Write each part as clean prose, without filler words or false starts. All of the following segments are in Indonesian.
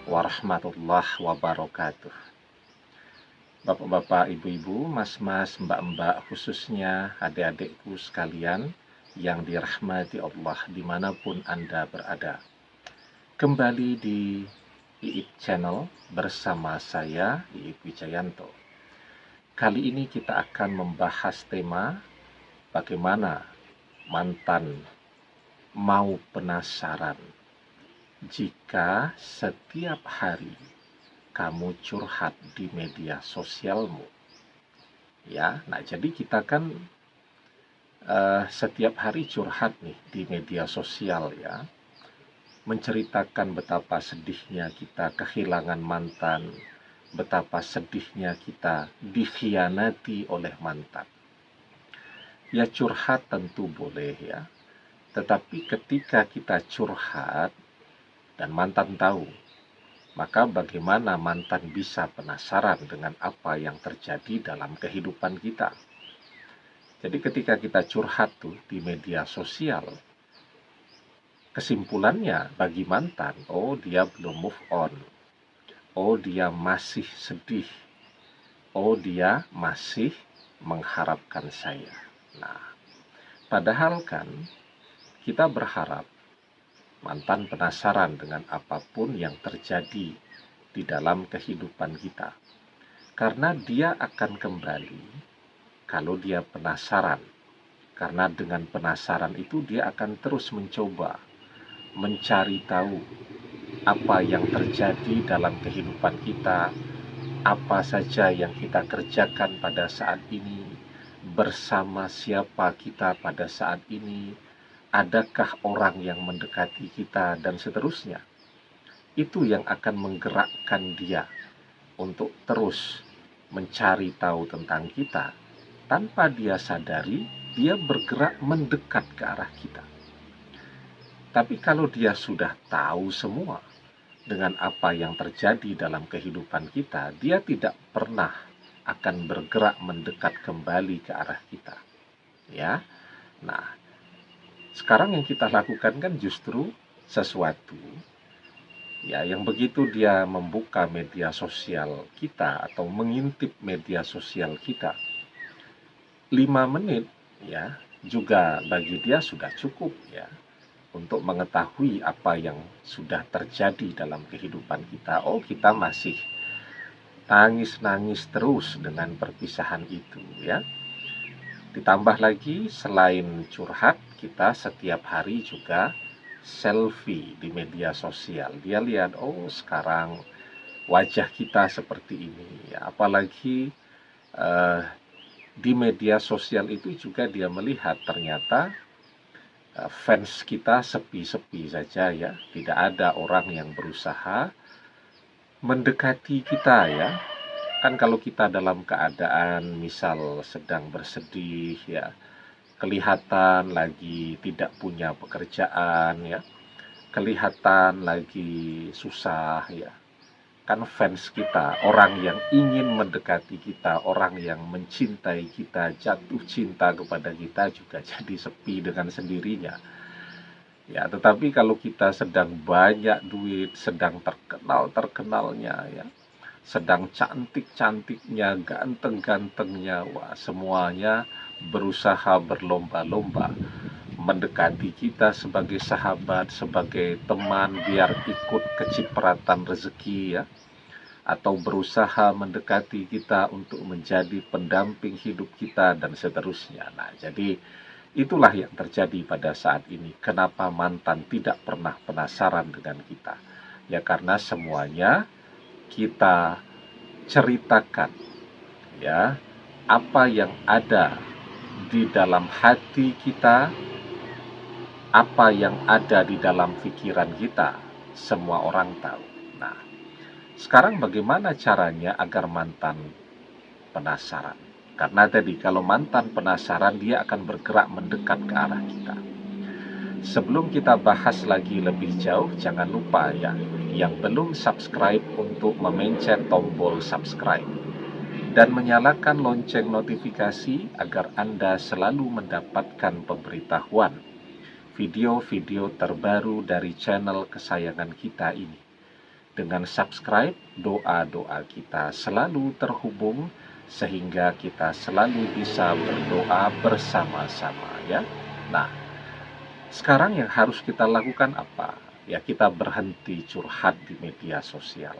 warahmatullahi wabarakatuh. Bapak-bapak, ibu-ibu, mas-mas, mbak-mbak, khususnya adik-adikku sekalian yang dirahmati Allah dimanapun Anda berada. Kembali di Iip Channel bersama saya, Iip Wijayanto. Kali ini kita akan membahas tema bagaimana mantan mau penasaran jika setiap hari kamu curhat di media sosialmu. Ya, nah jadi kita kan setiap hari curhat nih di media sosial ya, menceritakan betapa sedihnya kita kehilangan mantan, betapa sedihnya kita dikhianati oleh mantan. Ya curhat tentu boleh ya, tetapi ketika kita curhat dan mantan tahu, maka bagaimana mantan bisa penasaran dengan apa yang terjadi dalam kehidupan kita. Jadi ketika kita curhat tuh di media sosial, kesimpulannya bagi mantan, oh dia belum move on, oh dia masih sedih, oh dia masih mengharapkan saya. Nah, padahal kan kita berharap mantan penasaran dengan apapun yang terjadi di dalam kehidupan kita. Karena dia akan kembali kalau dia penasaran. Karena dengan penasaran itu dia akan terus mencoba mencari tahu apa yang terjadi dalam kehidupan kita, apa saja yang kita kerjakan pada saat ini, bersama siapa kita pada saat ini, adakah orang yang mendekati kita, dan seterusnya. Itu yang akan menggerakkan dia untuk terus mencari tahu tentang kita. Tanpa dia sadari, dia bergerak mendekat ke arah kita. Tapi kalau dia sudah tahu semua dengan apa yang terjadi dalam kehidupan kita, dia tidak pernah akan bergerak mendekat kembali ke arah kita. Ya. Nah, sekarang yang kita lakukan kan justru sesuatu ya yang begitu dia membuka media sosial kita atau mengintip media sosial kita 5 menit ya juga bagi dia sudah cukup ya untuk mengetahui apa yang sudah terjadi dalam kehidupan kita. Oh, kita masih nangis-nangis terus dengan perpisahan itu ya. Ditambah lagi selain curhat, kita setiap hari juga selfie di media sosial. Dia lihat, oh sekarang wajah kita seperti ini. Ya, apalagi di media sosial itu juga dia melihat ternyata fans kita sepi-sepi saja ya. Tidak ada orang yang berusaha mendekati kita ya. Kan kalau kita dalam keadaan misal sedang bersedih ya, kelihatan lagi tidak punya pekerjaan ya, kelihatan lagi susah ya, kan fans kita, orang yang ingin mendekati kita, orang yang mencintai kita, jatuh cinta kepada kita juga jadi sepi dengan sendirinya ya. Tetapi kalau kita sedang banyak duit, sedang terkenalnya ya, sedang cantik-cantiknya, ganteng-gantengnya, wah semuanya berusaha berlomba-lomba mendekati kita sebagai sahabat, sebagai teman, biar ikut kecipratan rezeki ya, atau berusaha mendekati kita untuk menjadi pendamping hidup kita dan seterusnya. Nah, jadi itulah yang terjadi pada saat ini. Kenapa mantan tidak pernah penasaran dengan kita? Ya karena semuanya kita ceritakan ya apa yang ada di dalam hati kita, apa yang ada di dalam pikiran kita, semua orang tahu. Nah, sekarang bagaimana caranya agar mantan penasaran? Karena tadi kalau mantan penasaran, dia akan bergerak mendekat ke arah kita. Sebelum kita bahas lagi lebih jauh, jangan lupa ya, yang belum subscribe untuk memencet tombol subscribe dan menyalakan lonceng notifikasi agar Anda selalu mendapatkan pemberitahuan video-video terbaru dari channel kesayangan kita ini. Dengan subscribe, doa-doa kita selalu terhubung sehingga kita selalu bisa berdoa bersama-sama ya. Nah, sekarang yang harus kita lakukan apa? Ya, kita berhenti curhat di media sosial.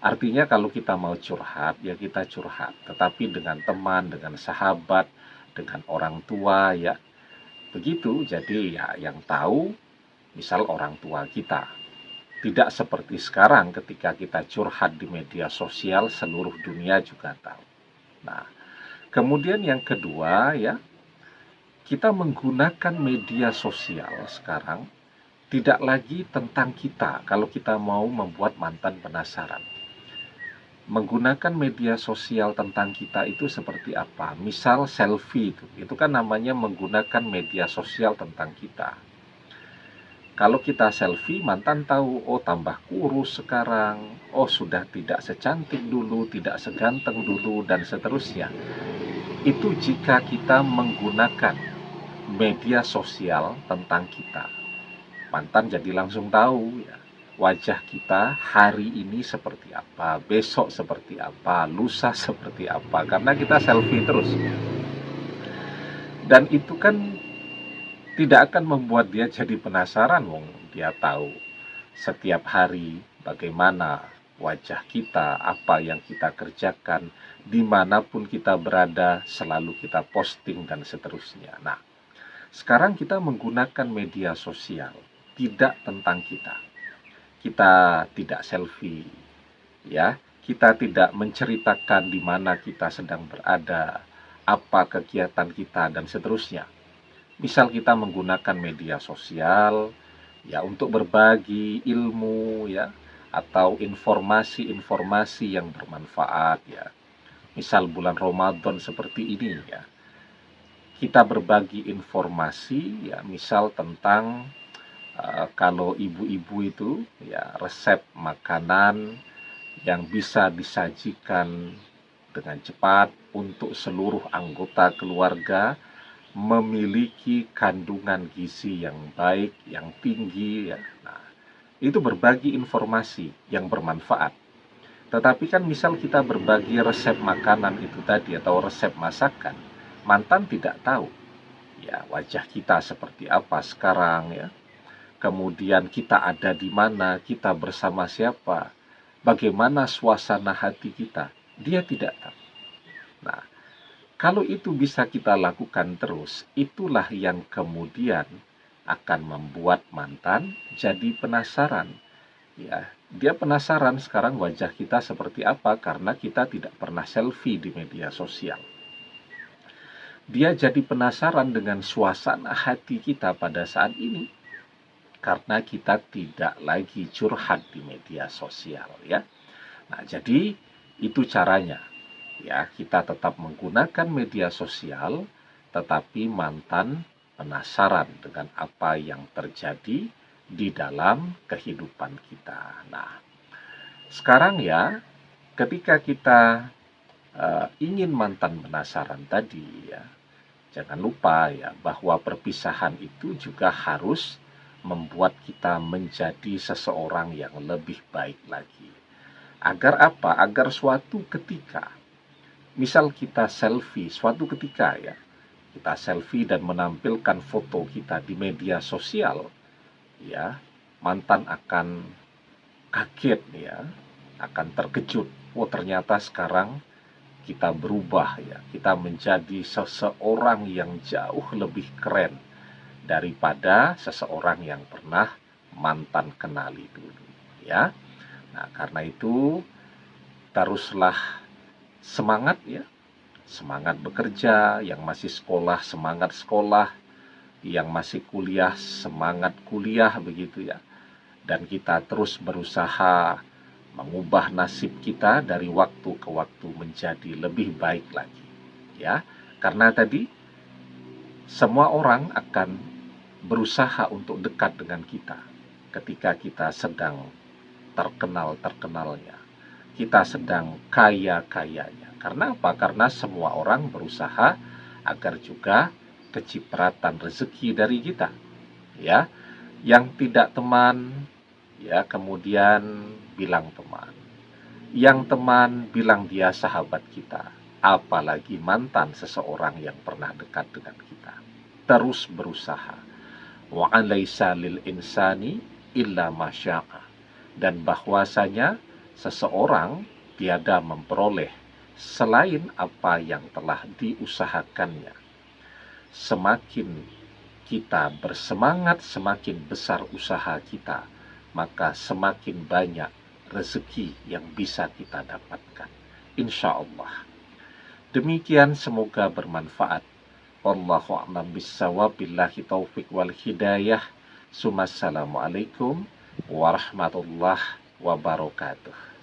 Artinya kalau kita mau curhat, ya kita curhat, tetapi dengan teman, dengan sahabat, dengan orang tua ya. Begitu, jadi ya yang tahu misal orang tua kita. Tidak seperti sekarang ketika kita curhat di media sosial, seluruh dunia juga tahu. Nah, kemudian yang kedua ya, kita menggunakan media sosial sekarang tidak lagi tentang kita kalau kita mau membuat mantan penasaran. Menggunakan media sosial tentang kita itu seperti apa? Misal selfie itu kan namanya menggunakan media sosial tentang kita. Kalau kita selfie, mantan tahu, oh tambah kurus sekarang, oh sudah tidak secantik dulu, tidak seganteng dulu, dan seterusnya. Itu jika kita menggunakan media sosial tentang kita. Mantan jadi langsung tahu ya, wajah kita hari ini seperti apa, besok seperti apa, lusa seperti apa, karena kita selfie terus. Dan itu kan tidak akan membuat dia jadi penasaran, wong dia tahu setiap hari bagaimana wajah kita, apa yang kita kerjakan, dimanapun kita berada, selalu kita posting dan seterusnya. Nah, sekarang kita menggunakan media sosial, tidak tentang kita. Kita tidak selfie, ya. Kita tidak menceritakan di mana kita sedang berada, apa kegiatan kita dan seterusnya. Misal kita menggunakan media sosial ya untuk berbagi ilmu ya atau informasi-informasi yang bermanfaat ya. Misal bulan Ramadan seperti ini ya. Kita berbagi informasi ya misal tentang kalau ibu-ibu itu ya resep makanan yang bisa disajikan dengan cepat untuk seluruh anggota keluarga, memiliki kandungan gizi yang baik, yang tinggi ya. Nah, itu berbagi informasi yang bermanfaat. Tetapi kan misal kita berbagi resep makanan itu tadi atau resep masakan, mantan tidak tahu ya wajah kita seperti apa sekarang ya. Kemudian kita ada di mana, kita bersama siapa, bagaimana suasana hati kita, dia tidak tahu. Nah, kalau itu bisa kita lakukan terus, itulah yang kemudian akan membuat mantan jadi penasaran. Ya, dia penasaran sekarang wajah kita seperti apa karena kita tidak pernah selfie di media sosial. Dia jadi penasaran dengan suasana hati kita pada saat ini karena kita tidak lagi curhat di media sosial ya. Nah, jadi itu caranya. Ya, kita tetap menggunakan media sosial, tetapi mantan penasaran dengan apa yang terjadi di dalam kehidupan kita. Nah, sekarang ya, ketika kita ingin mantan penasaran tadi ya, jangan lupa ya bahwa perpisahan itu juga harus membuat kita menjadi seseorang yang lebih baik lagi. Agar apa? Agar suatu ketika misal kita selfie suatu ketika ya, kita selfie dan menampilkan foto kita di media sosial, ya, mantan akan kaget ya, akan terkejut. Oh ternyata sekarang kita berubah ya, kita menjadi seseorang yang jauh lebih keren daripada seseorang yang pernah mantan kenali dulu ya. Nah karena itu teruslah semangat ya, semangat bekerja, yang masih sekolah semangat sekolah, yang masih kuliah semangat kuliah begitu ya. Dan kita terus berusaha mengubah nasib kita dari waktu ke waktu menjadi lebih baik lagi ya. Karena tadi semua orang akan berusaha untuk dekat dengan kita ketika kita sedang terkenal-terkenalnya, kita sedang kaya-kayanya. Karena apa? Karena semua orang berusaha agar juga kecipratan rezeki dari kita. Ya, yang tidak teman, ya, kemudian bilang teman. Yang teman bilang dia sahabat kita, apalagi mantan seseorang yang pernah dekat dengan kita. Terus berusaha. Wa alaysa lil insani illa masya'a. Dan bahwasanya seseorang tiada memperoleh selain apa yang telah diusahakannya. Semakin kita bersemangat, semakin besar usaha kita, maka semakin banyak rezeki yang bisa kita dapatkan. Insya Allah. Demikian, semoga bermanfaat. Wallahu a'lam bishawab. Billahi taufik wal hidayah. Assalamualaikum warahmatullahi wabarakatuh.